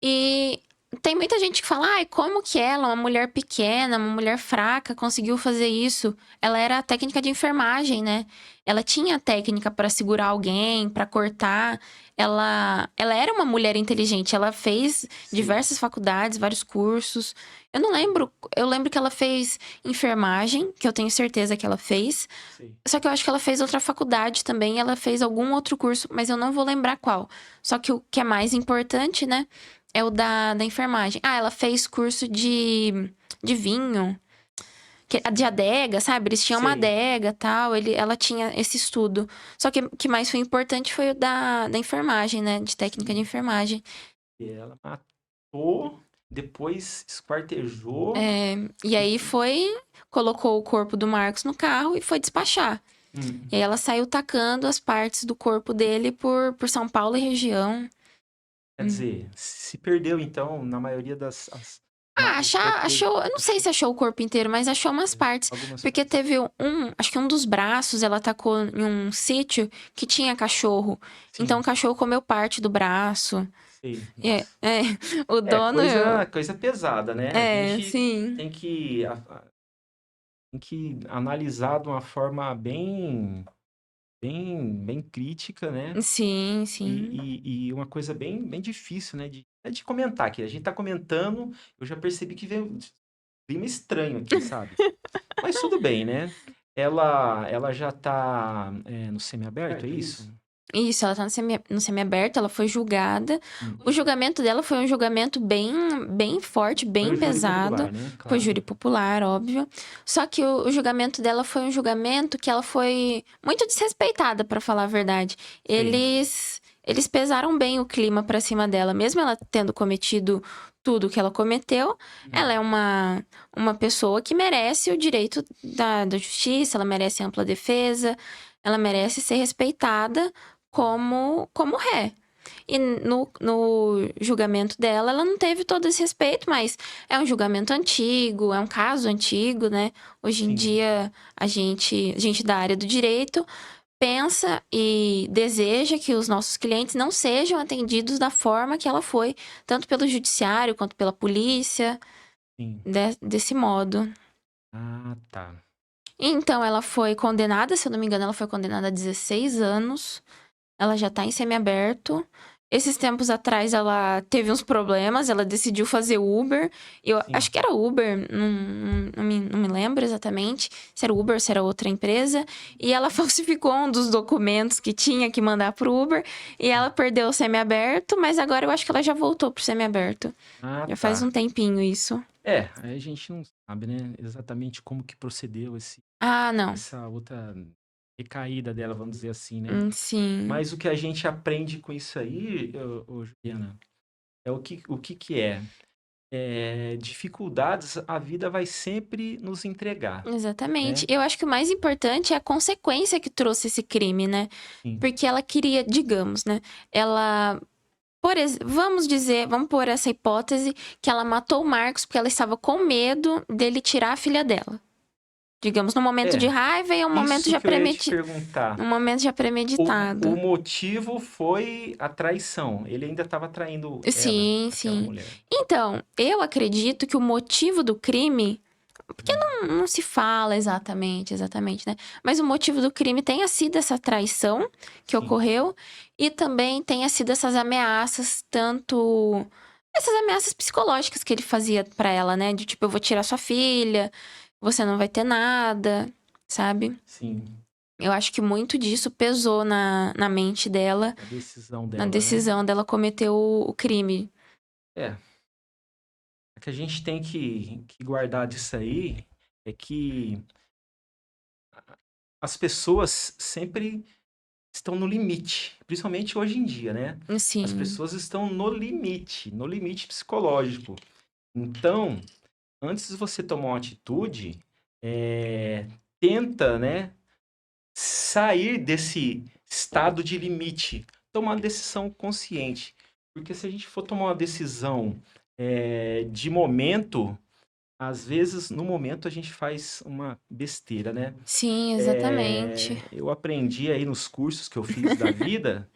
E tem muita gente que fala, ai, como que ela, uma mulher pequena, uma mulher fraca, conseguiu fazer isso? Ela era técnica de enfermagem, né? Ela tinha técnica para segurar alguém, para cortar. Ela era uma mulher inteligente. Ela fez Sim, diversas faculdades, vários cursos. Eu não lembro. Eu lembro que ela fez enfermagem, que eu tenho certeza que ela fez. sim. Só que eu acho que ela fez outra faculdade também. Ela fez algum outro curso, mas eu não vou lembrar qual. Só que o que é mais importante, né? É o da enfermagem. Ah, ela fez curso de vinho, de adega, sabe? Eles tinham uma Sei. adega e tal. Ela tinha esse estudo. Só que o que mais foi importante foi o da enfermagem, né? De técnica de Sim. enfermagem. E ela matou, depois esquartejou. É, e aí colocou o corpo do Marcos no carro e foi despachar. E aí Hum. ela saiu tacando as partes do corpo dele por São Paulo e região. Quer Hum. dizer, se perdeu, então, na maioria Ah, o corpo dele. achou. Eu não sei Achou se achou o corpo inteiro, mas achou umas partes. algumas Porque partes. teve acho que um dos braços ela tacou em um sítio que tinha cachorro. Então o Sim, cachorro comeu parte do braço. sei. É, Nossa. é, o É, dono. coisa pesada, né? A gente Sim. tem que, tem que analisar de uma forma bem crítica, né? Sim, sim. E uma coisa bem difícil, né? De comentar aqui. A gente tá comentando, eu já percebi que veio um clima estranho aqui, sabe? Mas tudo bem, né? Ela já tá no semiaberto, é isso? Isso, ela tá no semiaberto, ela foi julgada. O Hum. julgamento dela foi um julgamento bem forte, Foi o bem júri pesado. popular, né? Foi Claro. júri popular, óbvio. Só que o julgamento dela foi um julgamento que ela foi muito desrespeitada, pra falar a verdade. Sei. Eles pesaram bem o clima pra cima dela, mesmo ela tendo cometido tudo que ela cometeu. Ela Hum. é uma pessoa que merece o direito da justiça, ela merece ampla defesa, ela merece ser respeitada como ré. E no julgamento dela, ela não teve todo esse respeito, mas é um julgamento antigo, é um caso antigo, né? Hoje em Sim. dia, a gente da área do direito pensa e deseja que os nossos clientes não sejam atendidos da forma que ela foi, tanto pelo judiciário quanto pela polícia, Sim. desse modo. Ah, tá. Então, ela foi condenada, se eu não me engano, ela foi condenada a 16 anos. Ela já tá em semiaberto. Esses tempos atrás ela teve uns problemas, ela decidiu fazer Uber. Eu Sim. acho que era Uber, não me lembro exatamente se era Uber, se era outra empresa. E ela falsificou um dos documentos que tinha que mandar pro Uber. E ela perdeu o semiaberto, mas agora eu acho que ela já voltou pro semiaberto. Ah, Já faz tá. um tempinho isso. Aí a gente não sabe, né, exatamente como que procedeu Ah, não. essa outra recaída dela, vamos dizer assim, né? Sim. Mas o que a gente aprende com isso aí, ô Juliana, é o que que é? Dificuldades a vida vai sempre nos entregar, Exatamente. né? Eu acho que o mais importante é a consequência que trouxe esse crime, né? Sim, Porque ela queria, digamos, né? Ela, vamos pôr essa hipótese que ela matou o Marcos porque ela estava com medo dele tirar a filha dela. Digamos, num momento de é, raiva e isso que eu ia te perguntar. um momento já O premeditado. motivo foi a traição. Ele ainda estava traindo ela, Sim, aquela sim. mulher. Então, eu acredito que o motivo do crime. Porque Hum. não se fala exatamente, né? Mas o motivo do crime tenha sido essa traição que Sim, ocorreu e também tenha sido essas ameaças, tanto essas ameaças psicológicas que ele fazia pra ela, né? De tipo, eu vou tirar sua filha, você não vai ter nada, sabe? sim. Eu acho que muito disso pesou na mente dela, A decisão na dela, né? decisão dela cometer o crime. É, o que a gente tem que guardar disso aí é que as pessoas sempre estão no limite, principalmente hoje em dia, né? As Sim. pessoas estão no limite psicológico. Então, antes de você tomar uma atitude, tenta, né, sair desse estado de limite, tomar uma decisão consciente. Porque se a gente for tomar uma decisão de momento, às vezes no momento a gente faz uma besteira, né? Sim, exatamente. Eu aprendi aí nos cursos que eu fiz da vida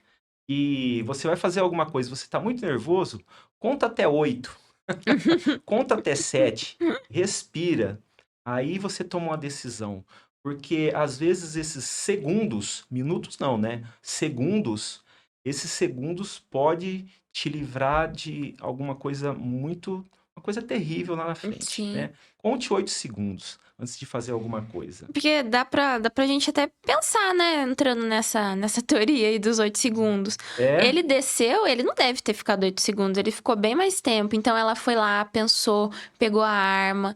que você vai fazer alguma coisa, você está muito nervoso, conta até 8, conta até 7, respira. Aí você toma uma decisão. Porque às vezes esses segundos, minutos não, né? Segundos, esses segundos pode te livrar de alguma coisa uma coisa terrível lá na frente, Sim. né? Conte 8 segundos antes de fazer alguma coisa. Porque dá pra gente até pensar, né? Entrando nessa teoria aí dos 8 segundos. É, Ele desceu, ele não deve ter ficado 8 segundos, ele ficou bem mais tempo. Então ela foi lá, pensou, pegou a arma,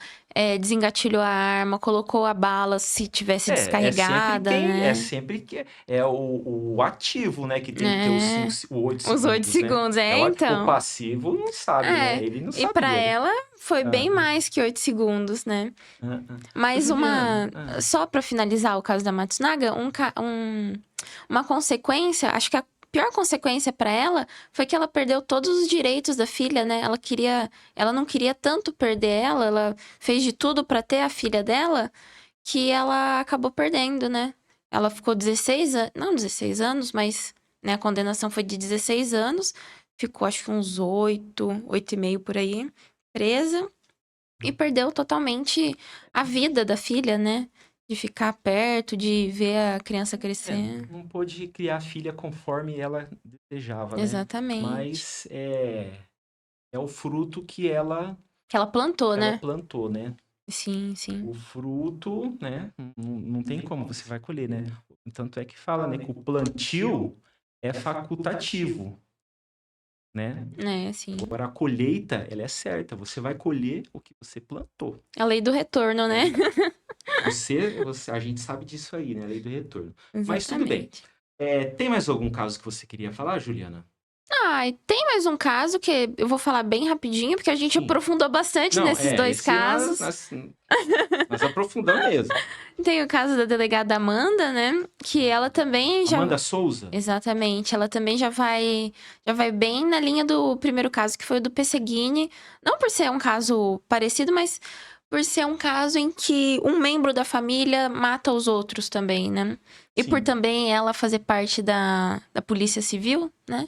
desengatilhou a arma, colocou a bala se tivesse descarregada, é né? sempre que é o ativo, né, que tem que ter É. o 8 Os 8 segundos, né? segundos, É o então. passivo não sabe, né? É. Ele não E pra sabia, né? ela foi Ah, bem mais que 8 segundos, né? Ô, Mas Juliana, só pra finalizar o caso da Matsunaga, uma consequência, acho que a pior consequência pra ela foi que ela perdeu todos os direitos da filha, né? Ela não queria tanto perder ela fez de tudo pra ter a filha dela, que ela acabou perdendo, né? Ela ficou 16 anos, não 16 anos, mas né, a condenação foi de 16 anos, ficou acho que uns 8 e meio por aí, presa. E perdeu totalmente a vida da filha, né? De ficar perto, de ver a criança crescer. não pôde criar a filha conforme ela desejava, né? Exatamente. Mas é o fruto que ela Que ela plantou, né? plantou, né? Sim, sim. O fruto, né? Não tem como você vai colher, né? Tanto é que fala, né? Que o plantio é facultativo, né? É, sim. Agora, a colheita, ela é certa. Você vai colher o que você plantou. A lei do retorno, né? A gente sabe disso aí, né? A lei do retorno. Mas tudo bem. Exatamente. Tem mais algum caso que você queria falar, Juliana? Ah, e tem mais um caso que eu vou falar bem rapidinho, porque a gente Sim. aprofundou bastante Não, nesses dois esse casos. nós aprofundamos mesmo. Tem o caso da delegada Amanda, né? Que ela também já. Amanda Souza? Exatamente, ela também já vai bem na linha do primeiro caso, que foi o do Pesseguini. Não por ser um caso parecido, mas por ser um caso em que um membro da família mata os outros também, né? E por Sim. também ela fazer parte da Polícia Civil, né?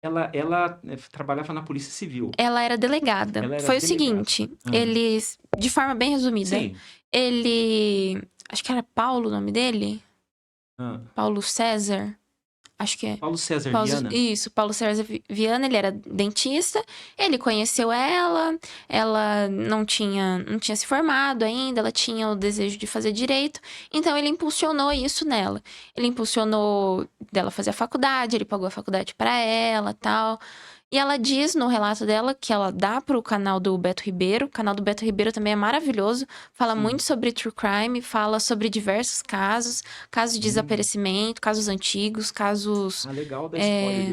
Ela trabalhava na Polícia Civil. Ela era delegada. Ela era Foi o delegada. seguinte, eles, de forma bem resumida, Sim. ele, acho que era Paulo o nome dele? Ah, Paulo César? Acho que é. Paulo César Paulo- Viana? Isso, Paulo César Viana, ele era dentista, ele conheceu ela não tinha se formado ainda, ela tinha o desejo de fazer direito, então ele impulsionou isso nela. Ele impulsionou dela fazer a faculdade, ele pagou a faculdade pra ela, tal. E ela diz no relato dela que ela dá pro canal do Beto Ribeiro. O canal do Beto Ribeiro também é maravilhoso. Fala Sim. muito sobre true crime, fala sobre diversos casos de desaparecimento, casos antigos, casos. Legal da história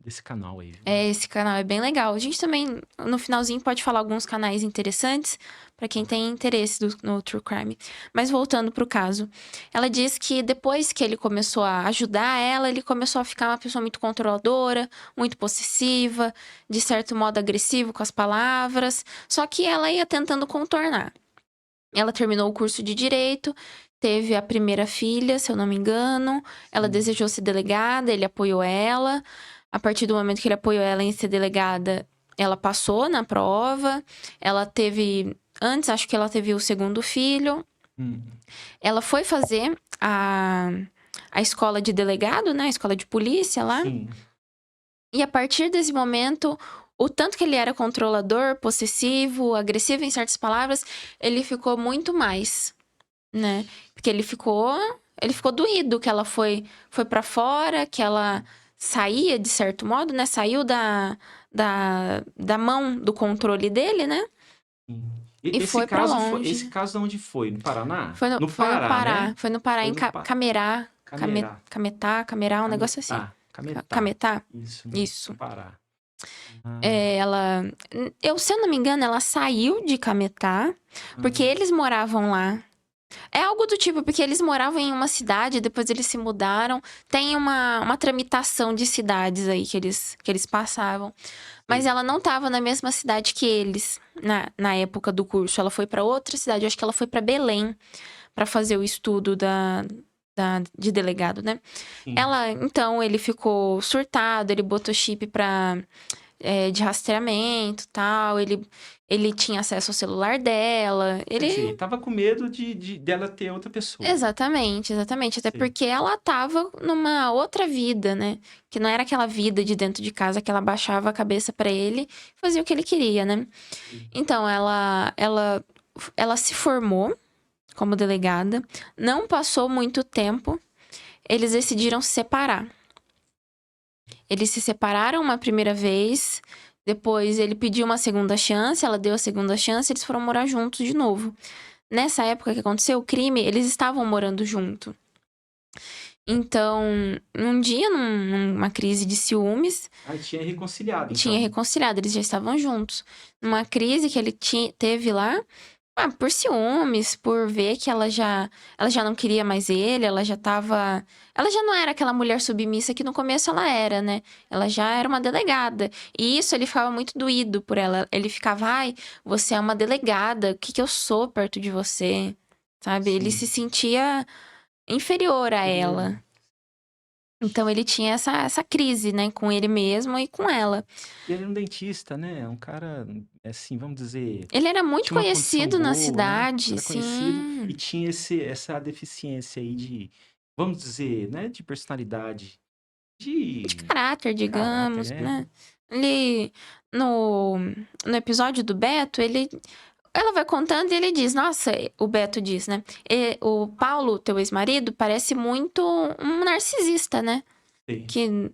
desse canal aí. Viu? Esse canal é bem legal. A gente também, no finalzinho, pode falar alguns canais interessantes pra quem tem interesse no true crime. Mas voltando pro caso, ela diz que depois que ele começou a ajudar ela, ele começou a ficar uma pessoa muito controladora, muito possessiva, de certo modo agressivo com as palavras. Só que ela ia tentando contornar. Ela terminou o curso de direito, teve a primeira filha, se eu não me engano. Ela desejou ser delegada, ele apoiou ela. A partir do momento que ele apoiou ela em ser delegada, ela passou na prova. Ela teve. Antes, acho que ela teve o segundo filho. Ela foi fazer a escola de delegado, né? A escola de polícia lá. Sim. E a partir desse momento, o tanto que ele era controlador, possessivo, agressivo em certas palavras, ele ficou muito mais, né? Porque ele ficou doído que ela foi para fora, que ela saía de certo modo, né? Saiu da mão do controle dele, né? E foi pra Esse longe. caso onde foi? No Paraná? Foi no, No foi no Pará, Pará. né? Foi no Pará, Foi em no Camerá. Camerá. Cametá, um negócio assim. Cametá. Cametá? Isso, no Isso. Pará. Ah, Ela. Se eu não me engano, ela saiu de Cametá, porque eles moravam lá. É algo do tipo, porque eles moravam em uma cidade, depois eles se mudaram. Tem uma tramitação de cidades aí que eles passavam. Mas sei. ela não estava na mesma cidade que eles na época do curso. Ela foi para outra cidade. Eu acho que ela foi para Belém para fazer o estudo de delegado, né? Sim. Então, ele ficou surtado, ele botou chip de rastreamento e tal. Ele tinha acesso ao celular dela. Quer dizer, tava com medo dela ter outra pessoa. Exatamente, exatamente. Até Sei. porque ela tava numa outra vida, né? Que não era aquela vida de dentro de casa que ela baixava a cabeça pra ele e fazia o que ele queria, né? Sim. Então, ela se formou como delegada. Não passou muito tempo, eles decidiram se separar. Eles se separaram uma primeira vez, depois ele pediu uma segunda chance, ela deu a segunda chance, eles foram morar juntos de novo. Nessa época que aconteceu o crime, eles estavam morando junto. Então, um dia, numa crise de ciúmes, Ah, tinha reconciliado, então. tinha reconciliado, eles já estavam juntos. Numa crise que ele teve lá, por ciúmes, por ver que ela já não queria mais ele, ela já não era aquela mulher submissa que no começo ela era, né? Ela já era uma delegada. E isso ele ficava muito doído por ela. Ele ficava, ai, você é uma delegada, o que que eu sou perto de você? Sabe? Ele Sim. se sentia inferior a ela. Então ele tinha essa crise, né, com ele mesmo e com ela. E ele era um dentista, né? Um cara, assim, vamos dizer, Ele era muito tinha uma condição conhecido na boa, né? cidade, Era conhecido e sim. tinha essa deficiência aí de, vamos dizer, né? De personalidade, De de caráter, caráter, digamos, né? né? Ele, no, no episódio do Beto, ela vai contando e ele diz, nossa, o Beto diz, né? O Paulo, teu ex-marido, parece muito um narcisista, né? Sei. Que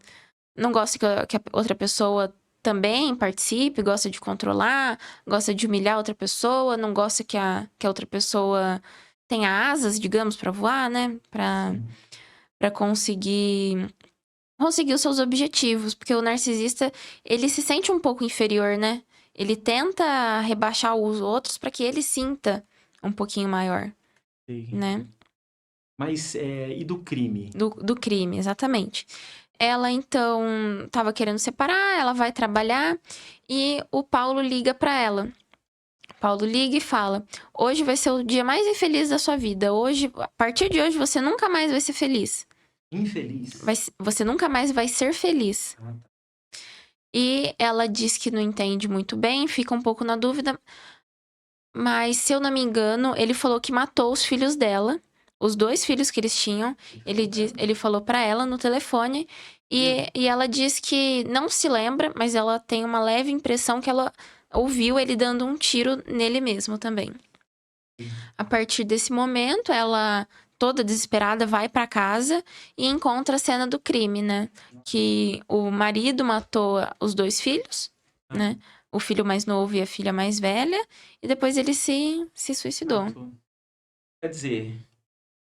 não gosta que a outra pessoa também participe, gosta de controlar, gosta de humilhar outra pessoa, não gosta que a outra pessoa tenha asas, digamos, pra voar, né? Sim. Pra conseguir os seus objetivos, porque o narcisista, ele se sente um pouco inferior, né? Ele tenta rebaixar os outros pra que ele sinta um pouquinho maior, Sei. né? Mas, e do crime? Do crime, exatamente. Ela, então, tava querendo separar, ela vai trabalhar e o Paulo liga pra ela. O Paulo liga e fala: hoje vai ser o dia mais infeliz da sua vida. Hoje, a partir de hoje, você nunca mais vai ser feliz. Infeliz. Você nunca mais vai ser feliz. Ah, tá. E ela diz que não entende muito bem, fica um pouco na dúvida. Mas, se eu não me engano, ele falou que matou os filhos dela. Os 2 filhos que eles tinham. Ele falou pra ela no telefone. E ela diz que não se lembra, mas ela tem uma leve impressão que ela ouviu ele dando um tiro nele mesmo também. A partir desse momento, ela, toda desesperada, vai pra casa e encontra a cena do crime, né? Que o marido matou os 2 filhos, né? O filho mais novo e a filha mais velha. E depois ele se suicidou. Quer dizer,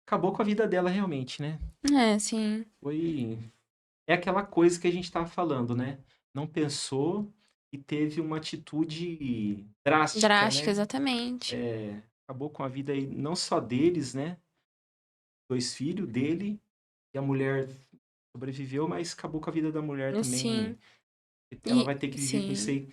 acabou com a vida dela realmente, né? É, sim. Foi. É aquela coisa que a gente tava falando, né? Não pensou e teve uma atitude drástica, Drástica, né? exatamente. Acabou com a vida aí, não só deles, né? 2 filhos dele e a mulher sobreviveu, mas acabou com a vida da mulher também. Sim. Ela vai ter que viver com isso Sim, aí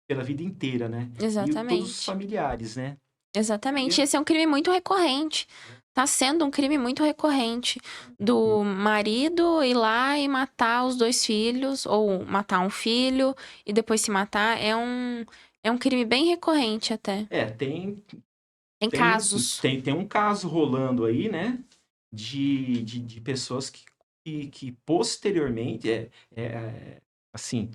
pela vida inteira, né? E todos os exatamente. familiares, né? Exatamente. E- Esse é um crime muito recorrente. Tá sendo um crime muito recorrente. Do marido ir lá e matar os 2 filhos, ou matar um filho e depois se matar. É um crime bem recorrente até. tem, Tem tem, casos. tem um caso rolando aí, né? De pessoas que posteriormente, assim,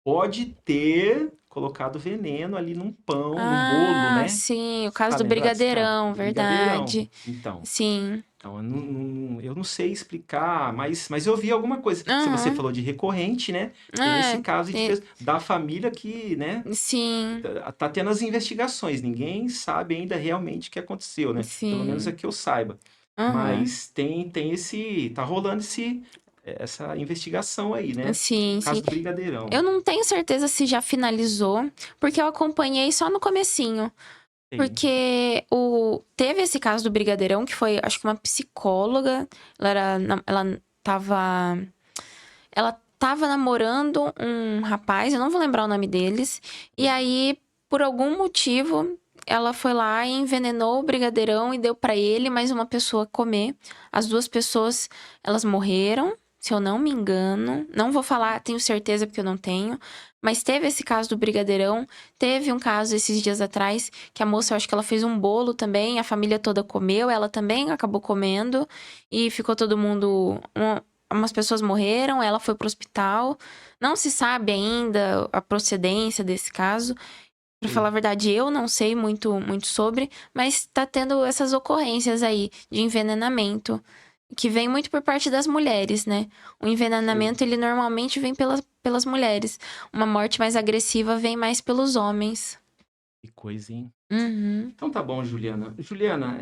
pode ter colocado veneno ali num pão, no bolo, Ah, né? sim, o Você caso tá do lembrado desse caso? brigadeirão, Do brigadeirão. verdade. Então, Sim. Então, eu não sei explicar, mas eu vi alguma coisa. Se você Aham. falou de recorrente, né? Tem esse É, caso tem- da família que, né? sim, Tá tendo as investigações. Ninguém sabe ainda realmente o que aconteceu, né? Pelo menos é sim. que eu saiba. Aham. Mas tá rolando essa investigação aí, né? Sim, sim. Caso do Brigadeirão. Eu não tenho certeza se já finalizou, porque eu acompanhei só no comecinho. Tem. Porque teve esse caso do Brigadeirão, que foi, acho que uma psicóloga. Tava. Ela tava namorando um rapaz, eu não vou lembrar o nome deles. E aí, por algum motivo, ela foi lá e envenenou o brigadeirão e deu pra ele mais uma pessoa comer. As duas pessoas, elas morreram, se eu não me engano. Não vou falar, tenho certeza porque eu não tenho. Mas teve esse caso do brigadeirão. Teve um caso esses dias atrás que a moça, eu acho que ela fez um bolo também, a família toda comeu, ela também acabou comendo e ficou todo mundo. Umas pessoas morreram, ela foi pro hospital. Não se sabe ainda a procedência desse caso. Pra falar a Sim. verdade, eu não sei muito sobre, mas tá tendo essas ocorrências aí de envenenamento, que vem muito por parte das mulheres, né? O Sim. envenenamento, ele normalmente vem pelas mulheres. Uma morte mais agressiva vem mais pelos homens. Que coisa, hein? Uhum. Então tá bom, Juliana. Juliana,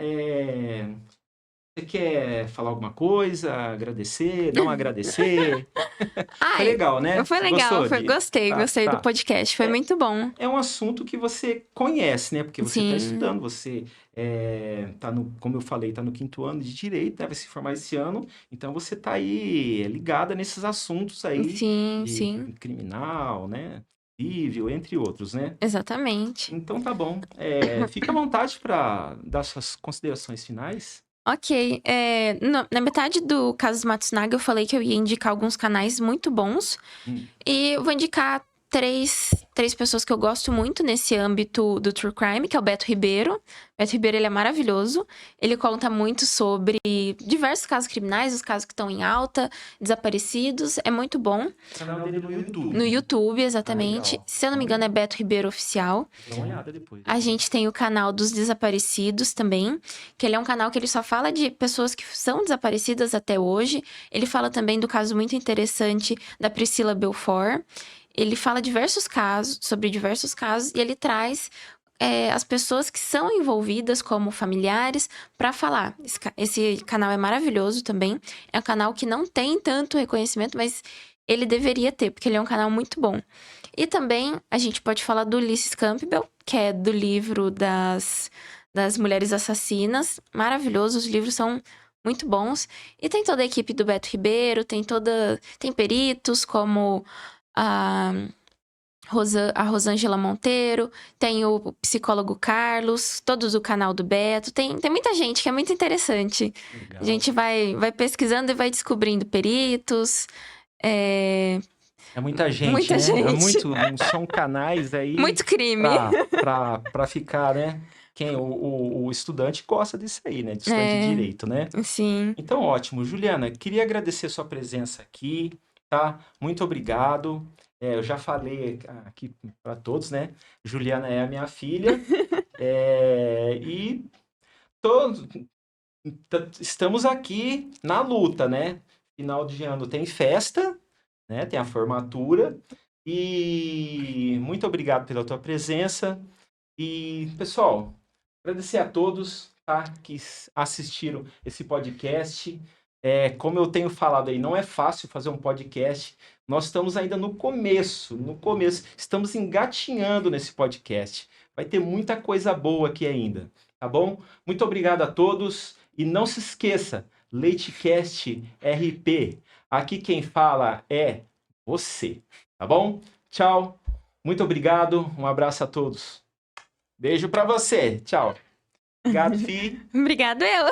você quer falar alguma coisa? Agradecer? Não agradecer? Foi Ai, legal, né? foi Você legal, gostou de. Tá, gostei do tá. podcast, foi É, muito bom. é um assunto que você conhece, né? Porque você está Sim, estudando, você tá no, como eu falei, está no 5º ano de Direito, né? Vai se formar esse ano. Então você está aí ligada nesses assuntos aí sim, de sim, criminal, né? Civil, entre outros, né? exatamente. Então tá bom. Fica à vontade para dar suas considerações finais. Ok, na metade do caso Matsunaga eu falei que eu ia indicar alguns canais muito bons. Hum, E eu vou indicar três pessoas que eu gosto muito nesse âmbito do True Crime, que é o Beto Ribeiro. O Beto Ribeiro, ele é maravilhoso. Ele conta muito sobre diversos casos criminais, os casos que estão em alta, desaparecidos. É muito bom. o canal dele no No YouTube. YouTube, Ah, exatamente. legal. Se eu não me engano, é Beto Ribeiro Oficial. Vou dar uma olhada depois. A gente tem o canal dos desaparecidos também, que ele é um canal que ele só fala de pessoas que são desaparecidas até hoje. Ele fala também do caso muito interessante da Priscila Belfort. Ele fala sobre diversos casos, e ele traz as pessoas que são envolvidas como familiares para falar. Esse canal é maravilhoso também. É um canal que não tem tanto reconhecimento, mas ele deveria ter, porque ele é um canal muito bom. E também a gente pode falar do Ulysses Campbell, que é do livro das Mulheres Assassinas. Maravilhoso, os livros são muito bons. E tem toda a equipe do Beto Ribeiro, tem peritos como a, a Rosângela Monteiro, tem o psicólogo Carlos, todos do canal do Beto. Tem muita gente que é muito interessante. A Legal. gente vai pesquisando e vai descobrindo peritos. É, É muita gente, muita né? gente. São canais aí Muito crime. para ficar, né? O estudante gosta disso aí, né? De estudante de É, direito, né? sim. Então, ótimo. Juliana, queria agradecer sua presença aqui, tá? Muito obrigado. Eu já falei aqui para todos, né? Juliana é a minha filha. E todos estamos aqui na luta, né? Final de ano tem festa, né? Tem a formatura. E muito obrigado pela tua presença. E, pessoal, agradecer a todos, tá, que assistiram esse podcast. Como eu tenho falado aí, não é fácil fazer um podcast. Nós estamos ainda no começo. Estamos engatinhando nesse podcast. Vai ter muita coisa boa aqui ainda, tá bom? Muito obrigado a todos. E não se esqueça, Leitecast RP. Aqui quem fala é você, tá bom? Tchau. Muito obrigado. Um abraço a todos. Beijo pra você. Tchau. Obrigado, Fi. Obrigado, eu.